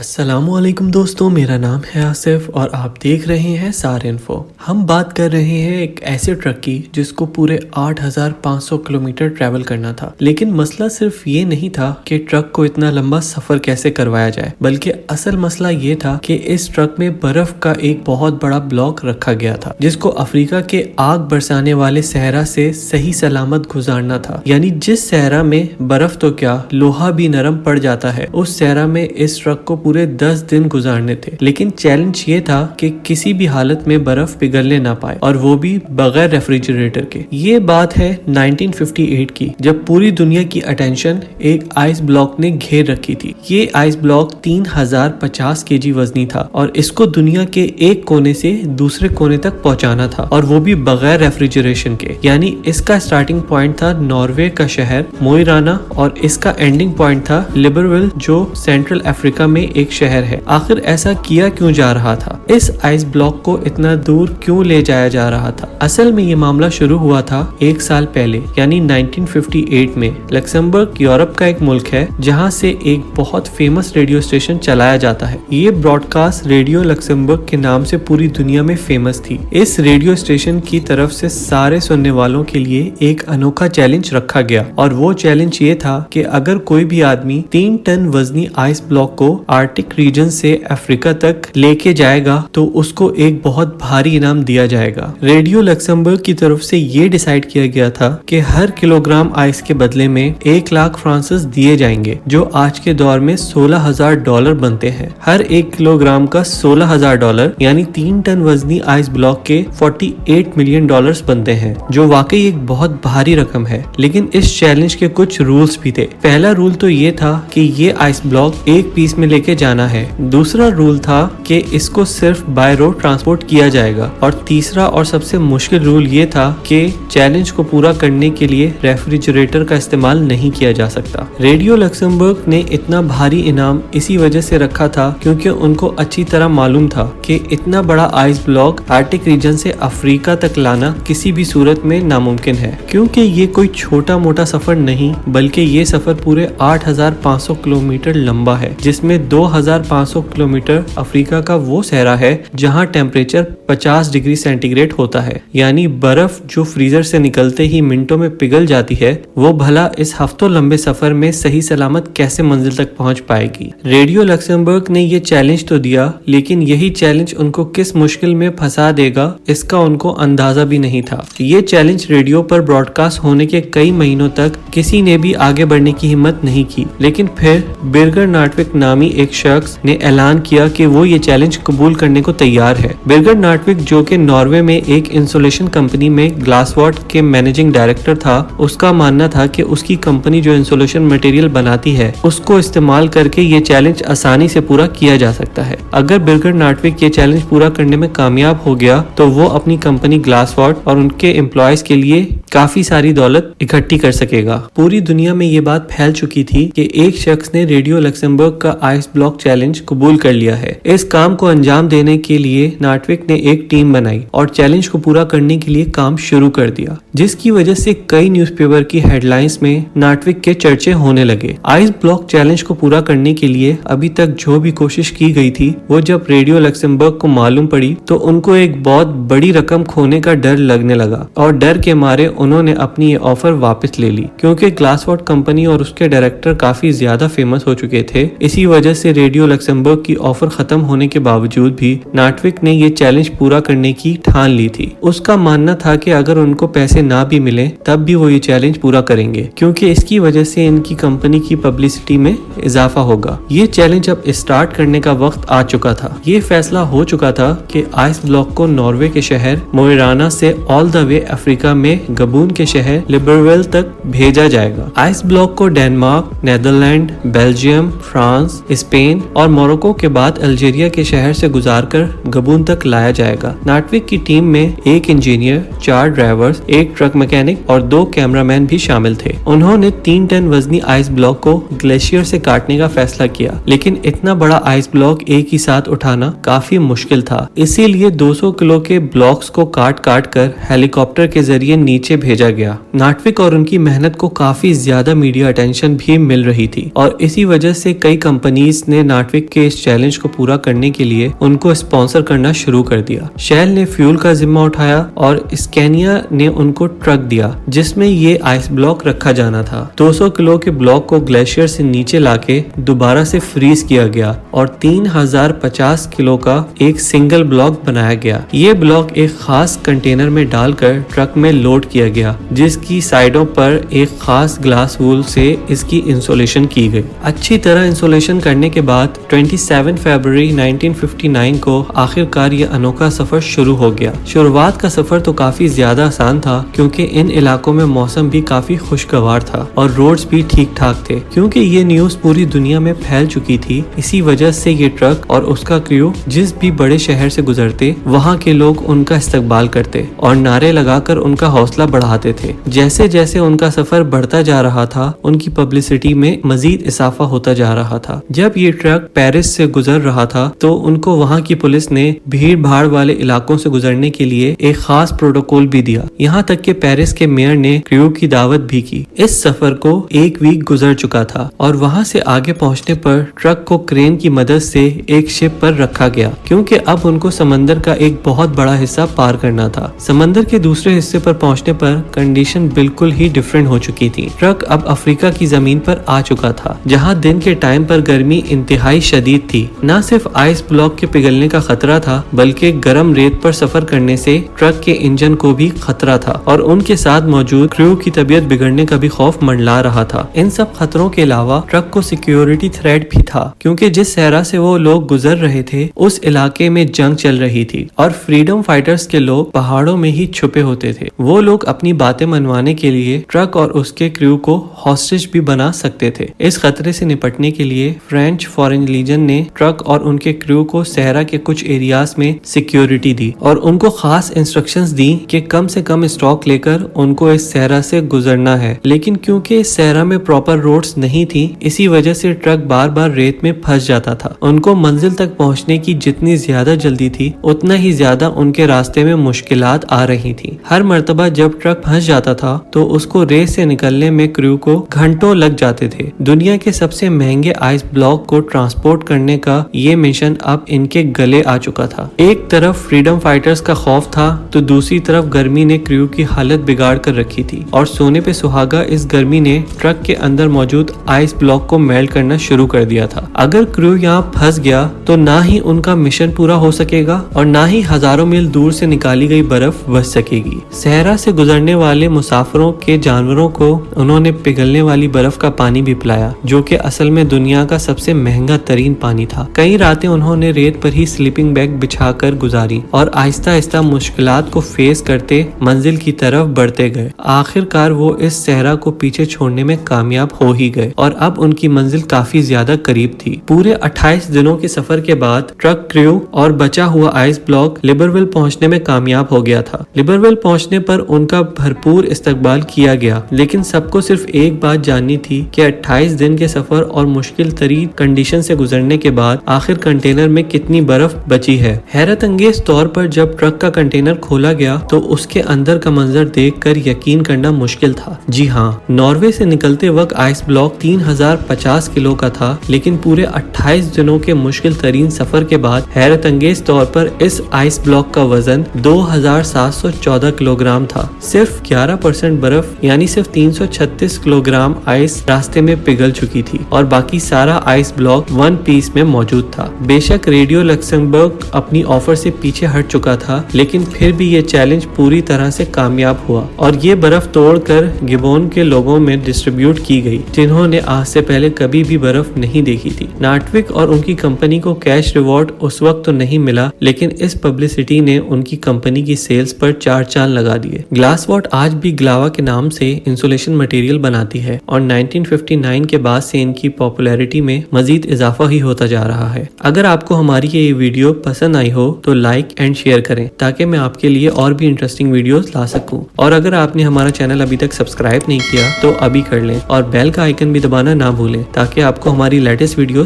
السلام علیکم دوستوں، میرا نام ہے آصف اور آپ دیکھ رہے ہیں سار انفو۔ ہم بات کر رہے ہیں ایک ایسے ٹرک کی جس کو پورے 8,500 کلومیٹر ٹریول کرنا تھا، لیکن مسئلہ صرف یہ نہیں تھا کہ ٹرک کو اتنا لمبا سفر کیسے کروایا جائے، بلکہ اصل مسئلہ یہ تھا کہ اس ٹرک میں برف کا ایک بہت بڑا بلاک رکھا گیا تھا جس کو افریقہ کے آگ برسانے والے صحرا سے صحیح سلامت گزارنا تھا۔ یعنی جس صحرا میں برف تو کیا لوہا بھی نرم پڑ جاتا ہے، اس صحرا میں اس ٹرک کو پورے 10 دن گزارنے تھے۔ لیکن چیلنج یہ تھا کہ کسی بھی حالت میں برف پگھلنے نہ پائے، اور وہ بھی بغیر ریفریجریٹر کے۔ یہ بات ہے 1958 کی، جب پوری دنیا کی اٹینشن ایک آئس بلاک نے گھیر رکھی تھی۔ یہ آئس بلاک 3050 kg وزنی تھا اور اس کو دنیا کے ایک کونے سے دوسرے کونے تک پہنچانا تھا، اور وہ بھی بغیر ریفریجریشن کے۔ یعنی اس کا سٹارٹنگ پوائنٹ تھا ناروے کا شہر موئی رانا، اور اس کا اینڈنگ پوائنٹ تھا لبرویل، جو سینٹرل افریقہ میں ایک شہر ہے۔ آخر ایسا کیا کیوں جا رہا تھا؟ اس آئس بلاک کو اتنا دور کیوں لے جایا جا رہا تھا؟ اصل میں یہ معاملہ شروع ہوا تھا 1 سال پہلے، یعنی 1958 میں۔ لکسمبرگ یورپ کا ایک ملک ہے جہاں سے ایک بہت فیمس ریڈیو اسٹیشن چلایا جاتا ہے۔ یہ براڈ کاسٹ ریڈیو لکسمبرگ کے نام سے پوری دنیا میں فیمس تھی۔ اس ریڈیو اسٹیشن کی طرف سے سارے سننے والوں کے لیے ایک انوکھا چیلنج رکھا گیا، اور وہ چیلنج یہ تھا کہ اگر کوئی بھی آدمی 3 ٹن وزنی آئس بلاک کو آرکٹک ریجن سے افریقہ تک لے کے جائے گا تو اس کو ایک بہت بھاری انعام دیا جائے گا۔ ریڈیو لکسمبرگ کی طرف سے یہ ڈیسائیڈ کیا گیا تھا کہ ہر کلوگرام آئس کے بدلے میں 1 لاکھ فرانسس دیے جائیں گے، جو آج کے دور میں $16,000 بنتے ہیں۔ ہر 1 کلوگرام کا $16,000 یعنی 3 ٹن وزنی آئس بلاک کے $48 ملین بنتے ہیں، جو واقعی ایک بہت بھاری رقم ہے۔ لیکن اس چیلنج کے کچھ رولز بھی تھے۔ پہلا رول تو یہ تھا کہ یہ آئس بلاک ایک پیس میں لے کے جانا ہے۔ دوسرا رول تھا کہ اس کو صرف بائی روڈ ٹرانسپورٹ کیا جائے گا، اور تیسرا اور سب سے مشکل رول یہ تھا کہ چیلنج کو پورا کرنے کے لیے ریفریجریٹر کا استعمال نہیں کیا جا سکتا۔ ریڈیو لکسمبرگ نے اتنا بھاری انعام اسی وجہ سے رکھا تھا کیونکہ ان کو اچھی طرح معلوم تھا کہ اتنا بڑا آئس بلاک آرکٹک ریجن سے افریقہ تک لانا کسی بھی صورت میں ناممکن ہے، کیونکہ یہ کوئی چھوٹا موٹا سفر نہیں، بلکہ یہ سفر پورے 8,500 کلومیٹر لمبا ہے، جس میں 2,500 کلومیٹر افریقہ کا وہ صحرا ہے جہاں ٹیمپریچر 50 ڈگری سینٹی گریڈ ہوتا ہے۔ یعنی برف جو فریزر سے نکلتے ہی منٹوں میں پگھل جاتی ہے، وہ بھلا اس ہفتوں لمبے سفر میں صحیح سلامت کیسے منزل تک پہنچ پائے گی؟ ریڈیو لکسمبرگ نے یہ چیلنج تو دیا، لیکن یہی چیلنج ان کو کس مشکل میں پھنسا دے گا اس کا ان کو اندازہ بھی نہیں تھا۔ یہ چیلنج ریڈیو پر براڈ کاسٹ ہونے کے کئی مہینوں تک کسی نے بھی آگے بڑھنے کی ہمت نہیں کی، لیکن پھر برگر ناٹوک نامی ایک شخص نے اعلان کیا کہ وہ یہ چیلنج قبول کرنے کو تیار ہے۔ برگر ناٹوک، جو کہ ناروے میں ایک انسولیشن کمپنی میں گلاس واٹ کے مینیجنگ ڈائریکٹر تھا، اس کا ماننا تھا کہ اس کی کمپنی جو انسولیشن مٹیریل بناتی ہے اس کو استعمال کر کے یہ چیلنج آسانی سے پورا کیا جا سکتا ہے۔ اگر برگر ناٹوک یہ چیلنج پورا کرنے میں کامیاب ہو گیا تو وہ اپنی کمپنی گلاس واٹ اور ان کے امپلائیز کے لیے کافی ساری دولت اکٹھی کر سکے گا۔ پوری دنیا میں یہ بات پھیل چکی تھی کہ ایک شخص نے ریڈیو لکسمبرگ کا آئس بلاک چیلنج قبول کر لیا ہے۔ اس کام کو انجام دینے کے لیے ناٹوک نے ایک ٹیم بنائی اور چیلنج کو پورا کرنے کے لیے کام شروع کر دیا، جس کی وجہ سے کئی نیوز پیپر کی ہیڈ لائنز میں ناٹوک کے چرچے ہونے لگے۔ آئس بلاک چیلنج کو پورا کرنے کے لیے ابھی تک جو بھی کوشش کی گئی تھی، وہ جب ریڈیو لکسمبرگ کو معلوم پڑی تو ان کو ایک بہت بڑی رقم کھونے کا ڈر لگنے لگا، اور ڈر کے مارے انہوں نے اپنی یہ آفر واپس لے لی، کیونکہ گلاس واٹ کمپنی اور اس کے ڈائریکٹر کافی زیادہ فیمس ہو چکے تھے۔ اسی وجہ سے ریڈیو لکسمبرگ کی آفر ختم ہونے کے باوجود بھی ناٹوک نے یہ چیلنج پورا کرنے کی ٹھان لی تھی۔ اس کا ماننا تھا کہ اگر ان کو پیسے نہ بھی ملے تب بھی وہ یہ چیلنج پورا کریں گے، کیونکہ اس کی وجہ سے ان کی کمپنی کی پبلسٹی میں اضافہ ہوگا۔ یہ چیلنج اب اسٹارٹ کرنے کا وقت آ چکا تھا۔ یہ فیصلہ ہو چکا تھا کہ آئس بلاک کو ناروے کے شہر موئی رانا سے آل دا وے افریقہ میں گبون کے شہر لبرویل تک بھیجا جائے گا۔ آئس بلاک کو Denmark, Netherland, Belgium, France, Spain اور موروکو کے بعد الجیریا کے شہر سے گزار کر گبون تک لایا جائے گا۔ ناٹوک کی ٹیم میں 1 انجینئر، 4 ڈرائیورز، 1 ٹرک میکینک اور 2 کیمرہ مین بھی شامل تھے۔ انہوں نے 3 ٹن وزنی آئس بلاک کو گلیشیئر سے کاٹنے کا فیصلہ کیا، لیکن اتنا بڑا آئس بلاک ایک ہی ساتھ اٹھانا کافی مشکل تھا، اسی لیے 200 کلو کے بلاکس کو کاٹ کر ہیلی کاپٹر کے ذریعے نیچے بھیجا گیا۔ ناٹوک اور ان کی محنت کو کافی زیادہ میڈیا اٹینشن بھی مل رہی تھی، اور اسی وجہ سے کئی کمپنیز ने नाटविक के इस चैलेंज को पूरा करने के लिए उनको स्पॉन्सर करना शुरू कर दिया। शेल ने फ्यूल का जिम्मा उठाया और स्कैनिया ने उनको ट्रक दिया जिसमें ये आइस ब्लॉक रखा जाना था। 200 किलो के ब्लॉक को ग्लेशियर से नीचे लाके दोबारा से फ्रीज किया गया और 3050 किलो का एक सिंगल ब्लॉक बनाया गया। ये ब्लॉक एक खास कंटेनर में डालकर ट्रक में लोड किया गया जिसकी साइडों पर एक खास ग्लास वूल से इसकी इंसुलेशन की गई। अच्छी तरह इंसुलेशन करने के बाद 27 फरवरी 1959 को आखिरकार ये अनोखा सफर शुरू हो गया। शुरुआत का सफर तो काफी ज्यादा आसान था क्योंकि इन इलाकों में मौसम भी काफी खुशगवार था और रोड्स भी ठीक ठाक थे। क्योंकि ये न्यूज पूरी दुनिया में फैल चुकी थी, इसी वजह से ये ट्रक और उसका क्रू जिस भी बड़े शहर से गुजरते वहाँ के लोग उनका इस्तकबाल करते और नारे लगाकर उनका हौसला बढ़ाते थे। जैसे जैसे उनका सफर बढ़ता जा रहा था उनकी पब्लिसिटी में मजीद इजाफा होता जा रहा था। जब ये ट्रक पेरिस से गुजर रहा था तो उनको वहाँ की पुलिस ने भीड़ भाड़ वाले इलाकों से गुजरने के लिए एक खास प्रोटोकॉल भी दिया। यहाँ तक कि पेरिस के मेयर ने क्रू की दावत भी की। इस सफर को एक वीक गुजर चुका था और वहाँ से आगे पहुँचने पर ट्रक को क्रेन की मदद से एक शिप पर रखा गया क्योंकि अब उनको समंदर का एक बहुत बड़ा हिस्सा पार करना था। समंदर के दूसरे हिस्से पर पहुँचने पर कंडीशन बिल्कुल ही डिफरेंट हो चुकी थी। ट्रक अब अफ्रीका की जमीन पर आ चुका था जहाँ दिन के टाइम पर गर्मी इंतहाई शदीद थी। न सिर्फ आइस ब्लॉक के पिघलने का खतरा था बल्कि गर्म रेत पर सफर करने से ट्रक के इंजन को भी खतरा था और उनके साथ मौजूद क्रू की तबीयत बिगड़ने का भी खौफ मंडला रहा था। इन सब खतरों के अलावा ट्रक को सिक्योरिटी थ्रेट भी था क्योंकि जिस सहरा से वो लोग गुजर रहे थे उस इलाके में जंग चल रही थी और फ्रीडम फाइटर्स के लोग पहाड़ों में ही छुपे होते थे। वो लोग अपनी बातें मनवाने के लिए ट्रक और उसके क्रू को हॉस्टेज भी बना सकते थे। इस खतरे से निपटने के लिए फ्रेंच फॉरेन लीजन ने ट्रक और उनके क्रू को सहरा के कुछ एरियाज में सिक्योरिटी दी और उनको खास इंस्ट्रक्शंस दी कि कम से कम स्टॉक लेकर उनको इस सहरा से गुजरना है। लेकिन क्योंकि इस सहरा में प्रॉपर रोड्स नहीं थी इसी वजह से ट्रक बार बार रेत में फंस जाता था। उनको मंजिल तक पहुंचने की जितनी ज्यादा जल्दी थी उतना ही ज्यादा उनके रास्ते में मुश्किलात आ रही थी। हर मर्तबा जब ट्रक फंस जाता था तो उसको रेस से निकलने में क्रू को घंटों लग जाते थे। दुनिया के सबसे महंगे आइस ब्लॉक को ट्रांसपोर्ट करने का ये मिशन अब इनके गले आ चुका था। एक तरफ फ्रीडम फाइटर्स का खौफ था तो दूसरी तरफ गर्मी ने क्रू की हालत बिगाड़ कर रखी थी और सोने पे सुहागा इस गर्मी ने ट्रक के अंदर मौजूद आइस ब्लॉक को मेल्ट करना शुरू कर दिया था। अगर क्रू यहाँ फंस गया तो ना ही उनका मिशन पूरा हो सकेगा और ना ही हजारों मील दूर से निकाली गई बर्फ बच सकेगी। सहरा से गुजरने वाले मुसाफिरों के जानवरों को उन्होंने पिघलने वाली बर्फ का पानी भी पिलाया जो कि असल में दुनिया का सबसे महंगा तरीन पानी था। कई रातें उन्होंने रेत पर ही स्लीपिंग बैग बिछाकर गुजारी और आहिस्ता आहिस्ता मुश्किलात को फेस करते मंजिल की तरफ बढ़ते गए। आखिरकार वो इस सहरा को पीछे छोड़ने में कामयाब हो ही गए और अब उनकी मंजिल काफी ज्यादा करीब थी। पूरे 28 दिनों के सफर के बाद ट्रक क्रू और बचा हुआ आइस ब्लॉक लिबरविल पहुंचने में कामयाब हो गया था। लिबरविल पहुंचने पर उनका भरपूर इस्तकबाल किया गया लेकिन सबको सिर्फ एक बात जाननी थी कि 28 दिन के सफर और मुश्किल तरीन कंडीशन से गुजरने के बाद आखिर कंटेनर में कितनी बर्फ बची है। हैरत अंगेज तौर पर जब ट्रक का कंटेनर खोला गया तो उसके अंदर का मंजर देखकर यकीन करना मुश्किल था। जी हाँ, नॉर्वे से निकलते वक्त आइस ब्लॉक 3050 किलो का था लेकिन पूरे 28 दिनों के मुश्किल तरीन सफर के बाद हैरत अंगेज तौर पर इस आइस ब्लॉक का वजन 2714 किलोग्राम था। सिर्फ 11% बर्फ यानी सिर्फ 336 किलोग्राम आइस रास्ते में पिघल चुकी थी और बाकी सारा आइस ब्लॉक वन पीस में मौजूद था। बेशक रेडियो लक्समबर्ग अपनी ऑफर से पीछे हट चुका था लेकिन फिर भी ये चैलेंज पूरी तरह से कामयाब हुआ और ये बर्फ तोड़कर गिबोन के लोगों में डिस्ट्रीब्यूट की गई जिन्होंने आज से पहले कभी भी बर्फ नहीं देखी थी। नाटविक और उनकी कंपनी को कैश रिवॉर्ड उस वक्त तो नहीं मिला लेकिन इस पब्लिसिटी ने उनकी कंपनी की सेल्स पर 4 चांद लगा दिए। ग्लासवॉट आज भी ग्लावा के नाम से इंसुलेशन मटेरियल बनाती है और 1959 के बाद से इनकी पॉपुलैरिटी में मजीद इजाफा ही होता जा रहा है। अगर आपको हमारी ये वीडियो पसंद आई हो तो लाइक एंड शेयर करें ताकि मैं आपके लिए और भी इंटरेस्टिंग वीडियोस ला सकूं और अगर आपने हमारा चैनल अभी तक सब्सक्राइब नहीं किया तो अभी कर लें और बेल का आइकन भी दबाना ना भूलें ताकि आपको हमारी लेटेस्ट वीडियोस